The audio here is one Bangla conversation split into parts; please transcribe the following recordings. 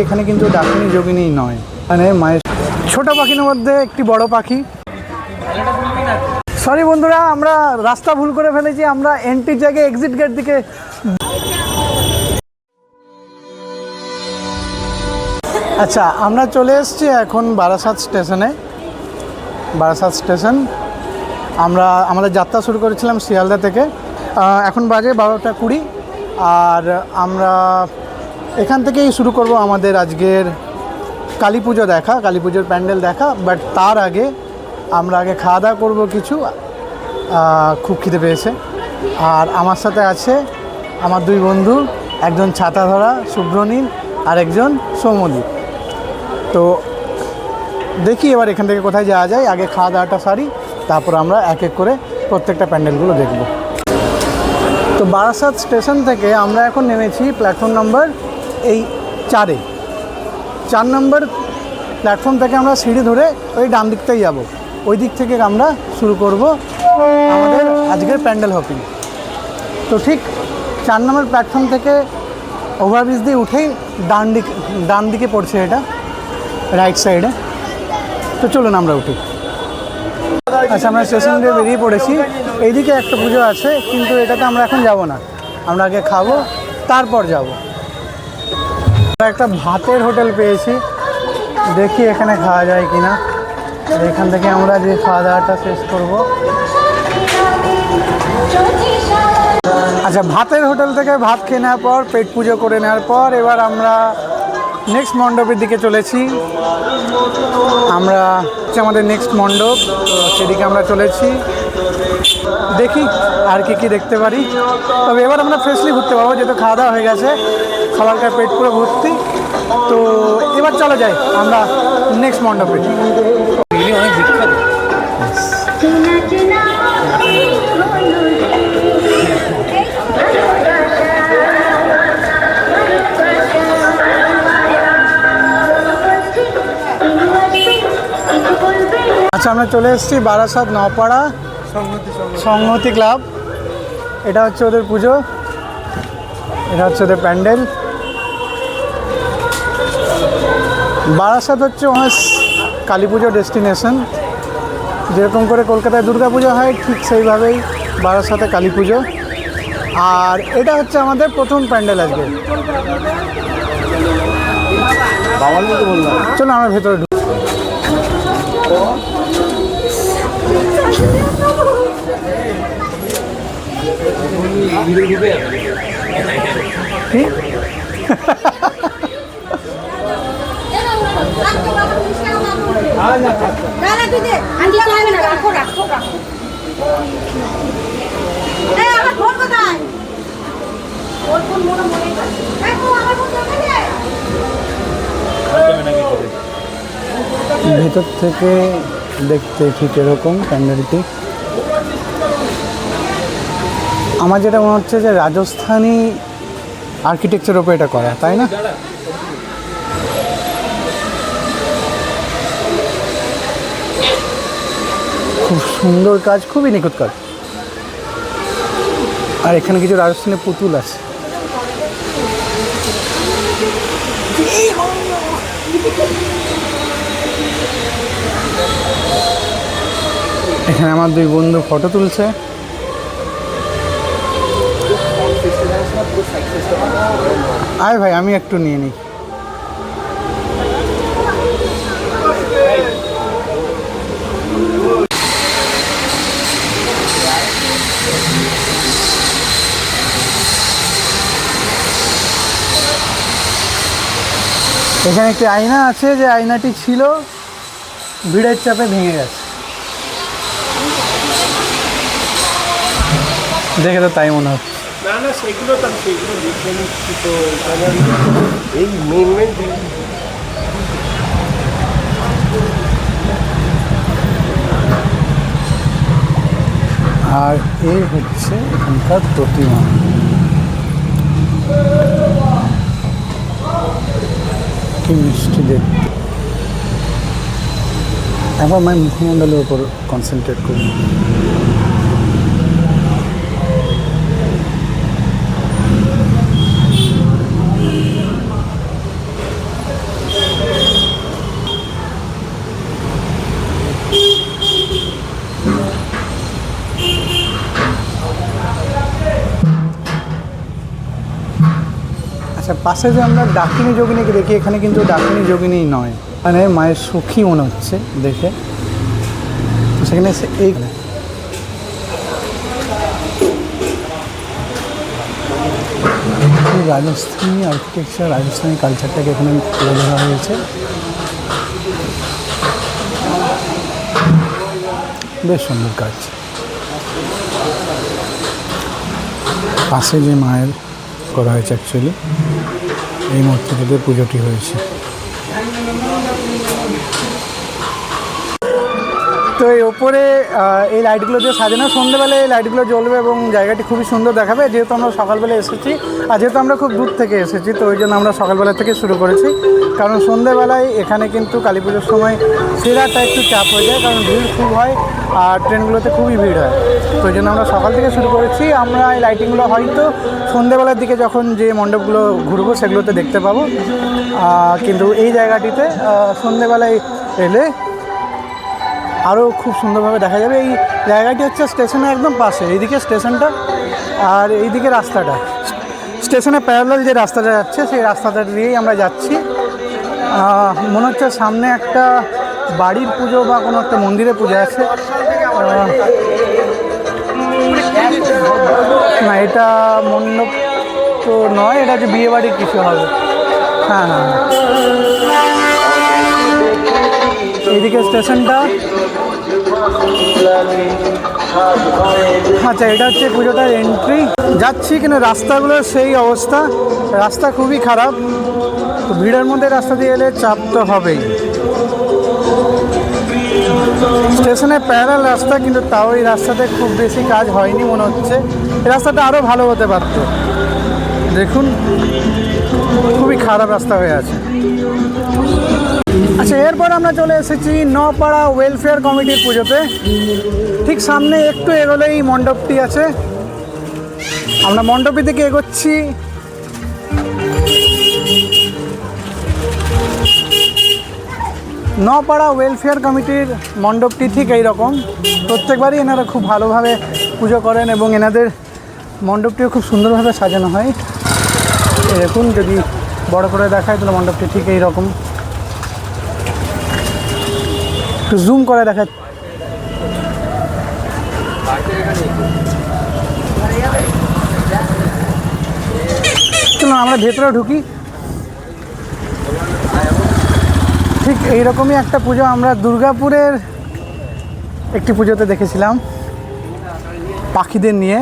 এখানে কিন্তু ডাকিনী যোগিনী নয়, মানে মায়ের ছোট পাখির মধ্যে একটি বড় পাখি। সরি বন্ধুরা, আমরা রাস্তা ভুল করে ফেলেছি, আমরা এন্ট্রির জায়গায় এক্সিট গেট দিকে। আচ্ছা, আমরা চলে এসেছি এখন বারাসাত স্টেশনে। বারাসাত স্টেশন, আমরা আমাদের যাত্রা শুরু করেছিলাম শিয়ালদা থেকে। এখন বাজে 12টা 20, আর আমরা এখান থেকেই শুরু করব আমাদের আজকের কালী পুজো দেখা, কালী পুজোর প্যান্ডেল দেখা। বাট তার আগে আমরা খাওয়া দাওয়া করবো কিছু, খুব খিদে পেয়েছে। আর আমার সাথে আছে আমার দুই বন্ধু, একজন ছাতা ধরা শুভ্রনীল আর একজন সৌমদীপ। তো দেখি এবার এখান থেকে কোথায় যাওয়া যায়। আগে খাওয়া দাওয়াটা সারি, তারপর আমরা এক এক করে প্রত্যেকটা প্যান্ডেলগুলো দেখব। তো বারাসাত স্টেশন থেকে আমরা এখন নেমেছি প্ল্যাটফর্ম নম্বর 4 নম্বর প্ল্যাটফর্ম থেকে আমরা সিঁড়ি ধরে ওই ডান দিকটাই যাব। ওই দিক থেকে আমরা শুরু করব আমাদের আজকের প্যান্ডেল হপিং। তো ঠিক 4 নম্বর প্ল্যাটফর্ম থেকে ওভারব্রিজ দিয়ে উঠেই ডান দিকে পড়ছে, এটা রাইট সাইডে। তো চলুন আমরা উঠি। আচ্ছা, আমরা স্টেশন দিয়ে বেরিয়ে পড়েছি। এইদিকে একটা পুজো আছে, কিন্তু এটাতে আমরা এখন যাব না, আমরা আগে খাবো তারপর যাব। আমরা একটা ভাতের হোটেল পেয়েছি, দেখি এখানে খাওয়া যায় কিনা। এখান থেকে আমরা যে খাওয়া দাওয়াটা শেষ করব। আচ্ছা, ভাতের হোটেল থেকে ভাত খেয়ে নেওয়ার পর, পেট পুজো করে নেওয়ার পর, এবার আমরা নেক্সট মণ্ডপের দিকে চলেছি। আমরা আমাদের নেক্সট মণ্ডপ, সেদিকে আমরা চলেছি। দেখি আর কি দেখতে পারি। তবে এবার আমরা ফ্রেশলি ঘুরতে পারবো, যেহেতু খাওয়া দাওয়া হয়ে গেছে, খাবারটা পেট পুরো ভর্তি। তো এবার চলে যাই আমরা নেক্সট মণ্ডপে। অনেক বিখ্যাত। আচ্ছা, আমরা চলে এসেছি বারাসাত নপাড়া সংহতি ক্লাব। এটা হচ্ছে ওদের পুজো, এটা হচ্ছে ওদের প্যান্ডেল। বারাসাত হচ্ছে আমার কালী পুজো ডেস্টিনেশন। যেরকম করে কলকাতায় দুর্গা পুজো হয়, ঠিক সেইভাবেই বারাসাতে কালী পুজো। আর এটা হচ্ছে আমাদের প্রথম প্যান্ডেল আজকে। চলো আমরা ভেতরে ঢুকি। ভেতর থেকে দেখতে ঠিক এরকম প্যান্ডেলটি। আমার যেটা মনে হচ্ছে যে রাজস্থানী আর্কিটেকচারের উপরে এটা করা, তাই না? খুব সুন্দর কাজ, খুবই নিখুঁত কাজ। আর এখানে কিছু রাজস্থানী পুতুল আছে। এখানে আমার দুই বন্ধু ফটো তুলছে। আয় ভাই, আমি একটু নিয়ে নিই। এখানে একটি আয়না আছে, যে আয়নাটি ছিল ভিড়ের চাপে ভেঙে গেছে। দেখে তো তাই মনে হচ্ছে। না না, সেগুলো দেখে নিচ্ছি। তো এই মেন আর এই হচ্ছে এখানকার প্রতিমা। কি মিষ্টি দেখতে। একবার আমি মুখমণ্ডলের উপর কনসেন্ট্রেট করি। আচ্ছা, পাশে যে আমরা ডাকিনী যোগিনীকে দেখি, এখানে কিন্তু ডাকিনী যোগিনী নয়, মানে মায়ের সখী মনে হচ্ছে দেখে। তো সেখানে এই রাজস্থানী আর্কিটেকচার, রাজস্থানী কালচারটাকে এখানে তুলে ধরা হয়েছে। বেশ সুন্দর কাজ। পাশে যে মায়ের করা হয়েছে অ্যাকচুয়ালি এই মূর্তিটিতে পুজোটি হয়েছে। তো এই ওপরে এই লাইটগুলো দিয়ে সাজানো, সন্ধ্যেবেলায় এই লাইটগুলো জ্বলবে এবং জায়গাটি খুবই সুন্দর দেখাবে। যেহেতু আমরা সকালবেলা এসেছি আর যেহেতু আমরা খুব দূর থেকে এসেছি, তো ওই জন্য আমরা সকালবেলা থেকে শুরু করেছি। কারণ সন্ধ্যেবেলায় এখানে কিন্তু কালী পুজোর সময় ফেরাটা একটু চাপ হয়ে যায়, কারণ ভিড় খুব হয় আর ট্রেনগুলোতে খুবই ভিড় হয়। তো ওই জন্য আমরা সকাল থেকে শুরু করেছি। আমরা এই লাইটিংগুলো হয়তো সন্ধ্যেবেলার দিকে যখন যে মণ্ডপগুলো ঘুরবো সেগুলোতে দেখতে পাবো, কিন্তু এই জায়গাটিতে সন্ধ্যেবেলায় এলে আরও খুব সুন্দরভাবে দেখা যাবে। এই জায়গাটি হচ্ছে স্টেশনের একদম পাশে, এইদিকে স্টেশনটা আর এইদিকে রাস্তাটা, স্টেশনের প্যারালাল যে রাস্তাটা যাচ্ছে সেই রাস্তাটা দিয়েই আমরা যাচ্ছি। মনে হচ্ছে সামনে একটা বাড়ির পুজো বা কোনো একটা মন্দিরের পুজো আছে। না, এটা মণ্ডপ তো নয়, এটা যে বিয়ে বাড়ির কিছু হবে। হ্যাঁ হ্যাঁ, এইদিকে স্টেশনটা। আচ্ছা, এটা হচ্ছে পুজোটার এন্ট্রি। যাচ্ছি কিন্তু রাস্তাগুলোর সেই অবস্থা, রাস্তা খুবই খারাপ। তো ভিড়ের মধ্যে রাস্তা দিয়ে এলে চাপ তো হবেই। স্টেশনের প্যারালাল রাস্তা, কিন্তু তাও এই রাস্তাতে খুব বেশি কাজ হয়নি মনে হচ্ছে। এই রাস্তাটা আরও ভালো হতে পারত। দেখুন, খুবই খারাপ রাস্তা হয়ে আছে। আচ্ছা, এরপর আমরা চলে এসেছি নপাড়া ওয়েলফেয়ার কমিটির পুজোতে। ঠিক সামনে একটু এগোলেই মণ্ডপটি আছে, আমরা মণ্ডপের দিকে এগোচ্ছি। নপাড়া ওয়েলফেয়ার কমিটির মণ্ডপটি ঠিক এই রকম। প্রত্যেকবারই এনারা খুব ভালোভাবে পুজো করেন এবং এনাদের মণ্ডপটিও খুব সুন্দরভাবে সাজানো হয়। দেখুন, যদি বড় করে দেখায় তাহলে মণ্ডপটি ঠিক এই রকম। একটু জুম করে দেখা। চলুন আমরা ভেতরে ঢুকি। ঠিক এইরকমই একটা পুজো আমরা দুর্গাপুরের একটি পুজোতে দেখেছিলাম পাখিদের নিয়ে,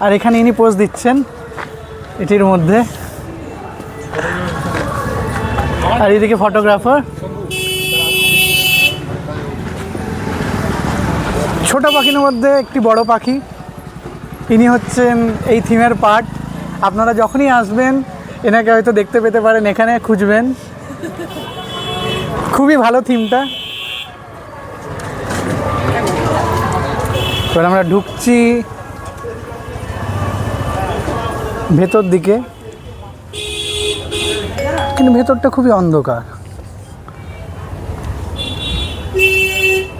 আর এখানে ইনি পোজ দিচ্ছেন এটির মধ্যে, আর এদিকে ফটোগ্রাফার। ছোট পাখির মধ্যে একটি বড় পাখি, ইনি হচ্ছেন এই থিমের পার্ট। আপনারা যখনই আসবেন এনাকে হয়তো দেখতে পেতে পারেন, এখানে খুঁজবেন। খুবই ভালো থিমটা। এবার আমরা ঢুকছি ভেতর দিকে, কিন্তু ভেতরটা খুবই অন্ধকার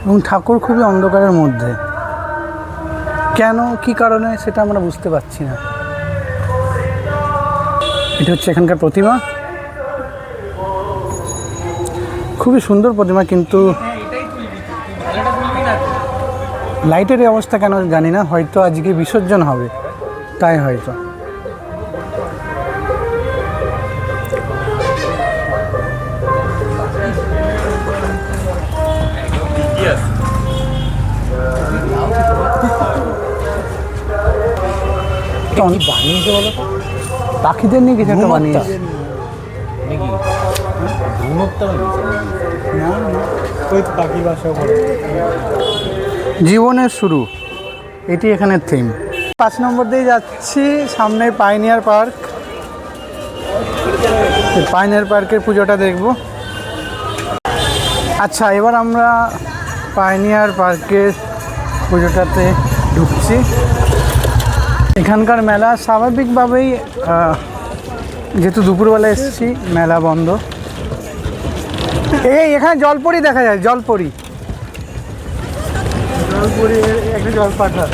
এবং ঠাকুর খুবই অন্ধকারের মধ্যে। কেন, কি কারণে সেটা আমরা বুঝতে পারছি না। এটা হচ্ছে এখানকার প্রতিমা, খুবই সুন্দর প্রতিমা, কিন্তু লাইটের এই অবস্থা কেন জানি না। হয়তো আজকে বিসর্জন হবে, তাই হয়তো। বানিয়েছে বলো, পাখিদের নিয়ে কিছু একটা বানিয়েছে। জীবনের শুরু, এটি এখানের থিম। 5 নম্বর দিয়ে যাচ্ছি, সামনে পাইনিয়ার পার্ক। পাইনিয়ার পার্কের পুজোটা দেখব। আচ্ছা, এবার আমরা পাইনিয়ার পার্কের পুজোটাতে ঢুকছি। এখানকার মেলা স্বাভাবিকভাবেই, যেহেতু দুপুরবেলা এসেছি, মেলা বন্ধ। এই এখানে জলপরি দেখা যায়, জলপরি একটা জলপাঠা।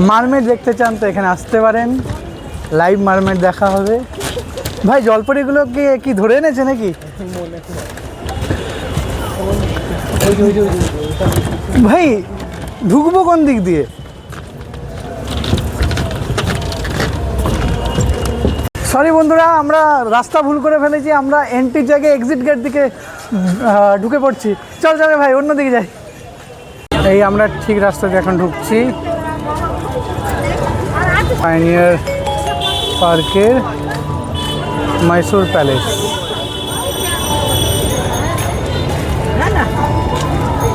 মারমেড দেখতে চান তো এখানে আসতে পারেন, লাইভ মারমেড দেখা হবে। ভাই জলপরিগুলোকে কি ধরে এনেছে নাকি? ভাই ঢুকবো কোন দিক দিয়ে? সরি বন্ধুরা, আমরা রাস্তা ভুল করে ফেলেছি। আমরা এন্ট্রির জায়গায় এক্সিট গেট দিকে ঢুকে পড়ছি। চল চলে ভাই, অন্য দিকে যাই। এই আমরা ঠিক রাস্তা দিয়ে এখন ঢুকছি পাইনিয়ার পার্কের মাইসোর প্যালেস।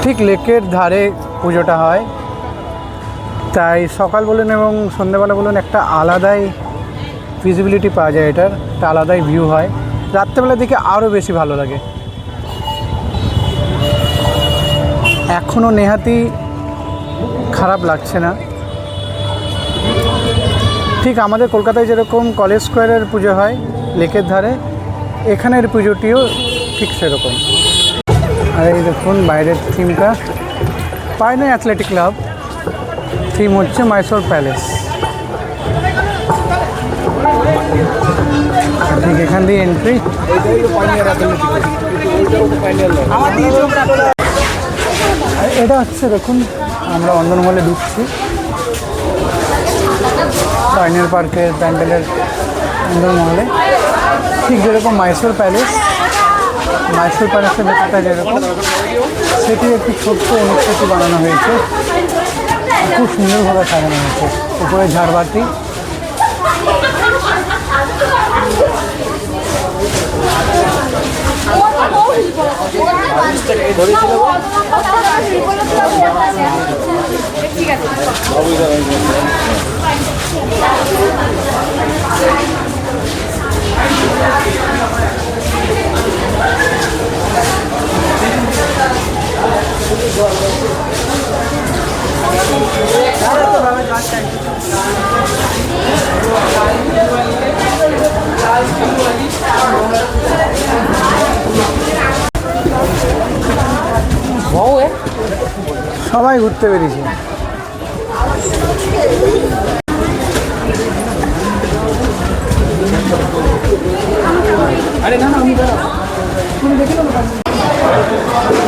ঠিক লেকের ধারে পুজোটা হয়, তাই সকাল বলুন এবং সন্ধ্যেবেলা বলুন একটা আলাদাই ভিজিবিলিটি পাওয়া যায়, এটার একটা আলাদাই ভিউ হয়। রাত্রেবেলার দিকে আরও বেশি ভালো লাগে। এখনও নেহাতি খারাপ লাগছে না। ঠিক আমাদের কলকাতায় যেরকম কলেজ স্কোয়ারের পুজো হয় লেকের ধারে, এখানের পুজোটিও ঠিক সেরকম। আর এই দেখুন বাইরের থিমটা, পাইনিয়ার অ্যাথলেটিক ক্লাব, থিম হচ্ছে মাইসোর প্যালেস। ঠিক এখান দিয়ে এন্ট্রি। এটা হচ্ছে দেখুন, আমরা অন্দরমহলে ঢুকছি পাইনিয়ার পার্কের প্যান্ডেলের অন্দরমহলে। ঠিক যেরকম মাইসোর প্যালেসের ভেতরটা যেরকম, সেটির একটি ছোট্ট অনুষ্ঠিতি বানানো হয়েছে, খুব সুন্দরভাবে সাজানো হয়েছে। উপরে ঝাড়বাতি, সবাই ঘুরতে বেরিয়েছে।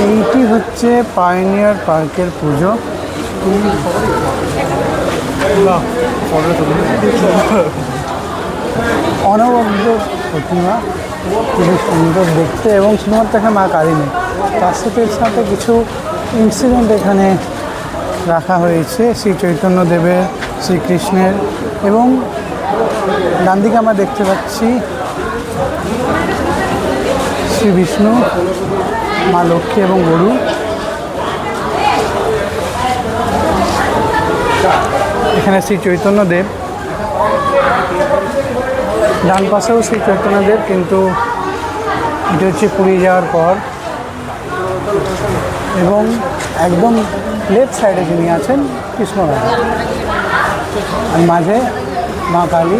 এইটি হচ্ছে পাইনিয়ার পার্কের পুজো। অনবদ্য প্রতিমা, খুবই সুন্দর দেখতে, এবং শুধুমাত্র এখানে মা কালী নেই, তার সাথে কিছু ইনসিডেন্ট এখানে রাখা হয়েছে শ্রী চৈতন্যদেবের, শ্রীকৃষ্ণের, এবং ডান দিকে আমরা দেখতে পাচ্ছি শ্রী বিষ্ণু, মা লক্ষ্মী এবং গরু। এখানে শ্রী চৈতন্যদেব, ডান পাশেও শ্রী চৈতন্যদেব, কিন্তু এটা হচ্ছে পুরী যাওয়ার পর। এবং একদম লেফট সাইডে যিনি আছেন কৃষ্ণরাধা, আর মাঝে মা কালী।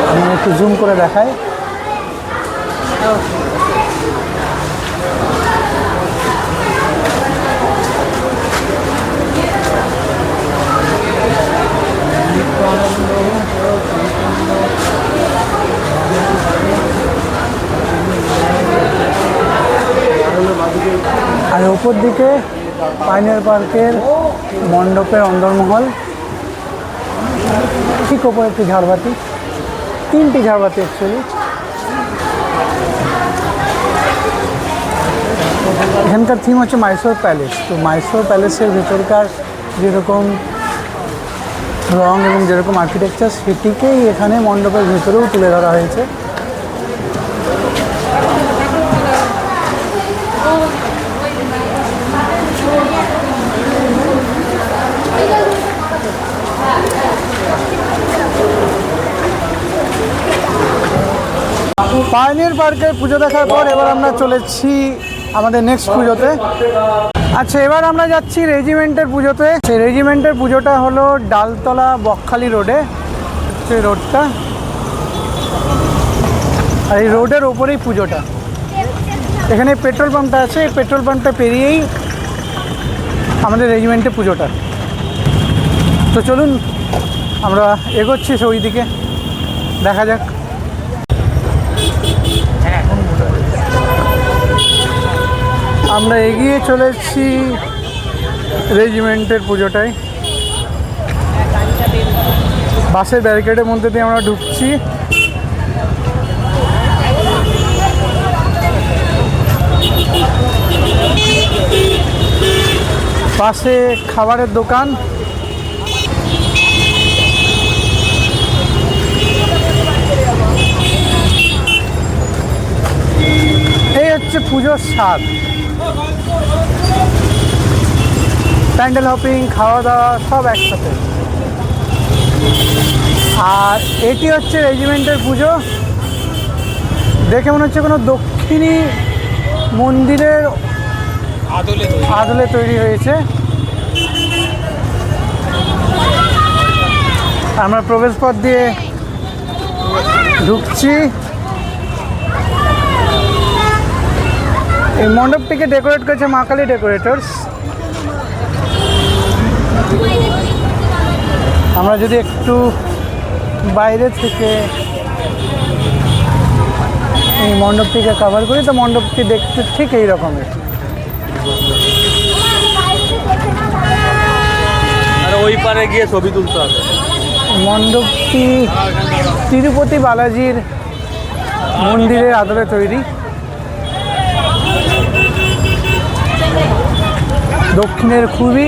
আমি একটু জুম করে দেখাই। আর উপর দিকে পাইনিয়ার পার্কের মণ্ডপের অন্দরমহল, ঠিক ওপরে একটি ঝাড়বাতি, তিনটি ঝাড়বাতি অ্যাকচুয়ালি। এখানকার থিম হচ্ছে মাইসোর প্যালেস। তো মাইসোর প্যালেসের ভেতরকার যেরকম রং এবং যেরকম আর্কিটেকচার, সেটিকেই এখানে মণ্ডপের ভেতরেও তুলে ধরা হয়েছে। পাইনিয়ার পার্কে পুজো দেখার পর এবার আমরা চলেছি আমাদের নেক্সট পুজোতে। আচ্ছা, এবার আমরা যাচ্ছি রেজিমেন্টের পুজোতে। সেই রেজিমেন্টের পুজোটা হলো ডালতলা বকখালি রোডে, সেই রোডটা, আর এই রোডের ওপরেই পুজোটা। এখানে পেট্রোল পাম্পটা আছে, এই পেট্রোল পাম্পটা পেরিয়েই আমাদের রেজিমেন্টের পুজোটা। তো চলুন আমরা এগোচ্ছি ওই দিকে, দেখা যাক। আমরা এগিয়ে চলে এসেছি রেজিমেন্টের পুজোটায়। বাসের ব্যারিকেডের মধ্যে দিয়ে আমরা ঢুকছি। পাশে খাবারের দোকান। এই হচ্ছে পুজোর স্বাদ, প্যান্ডেল হপিং, খাওয়া দাওয়া সব একসাথে। আর এটি হচ্ছে রেজিমেন্টের পুজো। দেখে মনে হচ্ছে কোনো দক্ষিণী মন্দিরের আদলে তৈরি হয়েছে। আমরা প্রবেশপথ দিয়ে ঢুকছি। এই মণ্ডপটিকে ডেকোরেট করেছে মা কালী ডেকোরেটরস। আমরা যদি একটু বাইরে থেকে এই মণ্ডপটিকে কভার করি তো মণ্ডপটি দেখতে ঠিক এই রকমের। আর ওই পারে গিয়ে ছবি তুলতে হবে। মণ্ডপটি তিরুপতি বালাজির মন্দিরের আদলে তৈরি। দক্ষিণের খুবই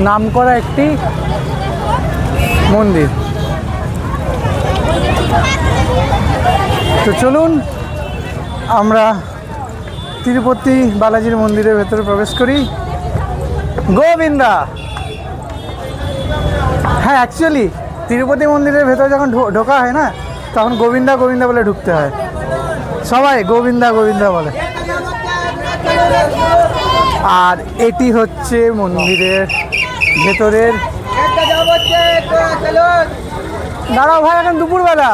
নামকরা একটি মন্দির। তো চলুন আমরা তিরুপতি বালাজির মন্দিরের ভেতরে প্রবেশ করি। গোবিন্দা। হ্যাঁ, অ্যাকচুয়ালি তিরুপতি মন্দিরের ভেতরে যখন ঢোকা হয় না, তখন গোবিন্দা গোবিন্দা বলে ঢুকতে হয়। সবাই গোবিন্দা গোবিন্দা বলে। আর এটি হচ্ছে মন্দিরের ভেতরের। দাঁড়াও ভাই, এখন দুপুরবেলা,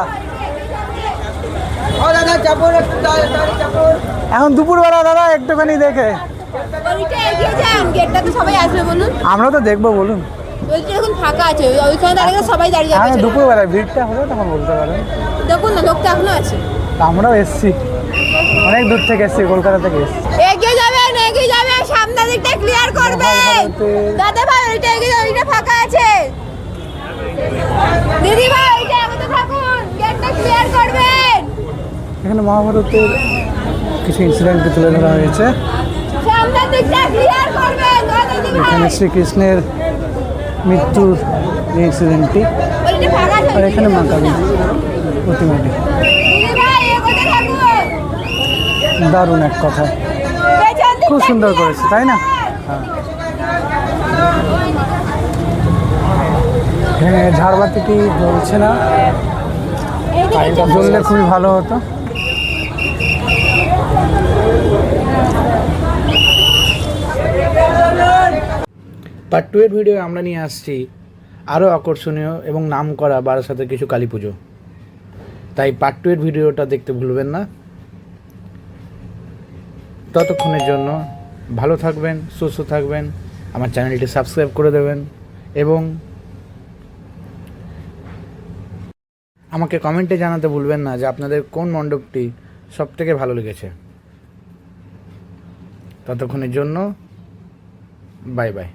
এখন দুপুরবেলা দাদা, একটুখানি দেখে। আমরা তো দেখবো, বলুন। এখন ফাঁকা আছে, ওইখানে দাঁড়িয়ে সবাই দাঁড়িয়ে হ্যাঁ, যাবে। দুপুরবেলায় ভিড়টা হলে তখন বলতে পারেন। দেখুন না, লোকটা এখনো আছে। আমরাও এসছি, অনেক দূর থেকে এসছি, কলকাতা থেকে এসছি। এগিয়ে যাবেন, এগিয়ে যাবেন, সামনের দিকটা ক্লিয়ার করবেন। দাদা ভাই, ওইটা এগিয়ে যাবেন, ওইটা ফাঁকা আছে। দিদি ভাই, ওইটা এগোতে থাকুন, গেটটা ক্লিয়ার করবেন। এখানে মহাভারতের কিছু ইনসিডেন্টকে তুলে ধরা হয়েছে। সামনের দিকটা ক্লিয়ার করবেন দিদি ভাই। এখানে শ্রীকৃষ্ণের মৃত্যুর যে ইনসিডেন্টটি, ওইটা ফাঁকা আছে। আর এখানে মা কালী প্রতিমাটি। দিদি ভাই, এগোতে থাকুন। দারুণ এক কথা, পেছন দিকটা খুব সুন্দর clear করেছে, তাই না? করবেন। হ্যাঁ, ঝাড়বাতিটি জ্বলছে না, এইদিকে জ্বললে খুবই ভালো হতো। পার্ট 2 এর ভিডিও আমরা নিয়ে আসছি আরও আকর্ষণীয় এবং নামকরা বারাসাতের কিছু কালী পুজো। তাই পার্ট 2 এর ভিডিওটা দেখতে ভুলবেন না। ততক্ষণের জন্য ভালো থাকবেন, সুস্থ থাকবেন, আমার চ্যানেলটি সাবস্ক্রাইব করে দেবেন এবং আমাকে কমেন্টে জানাতে ভুলবেন না যে আপনাদের কোন মণ্ডপটি সবথেকে ভালো লেগেছে। ততক্ষণের জন্য বাই বাই।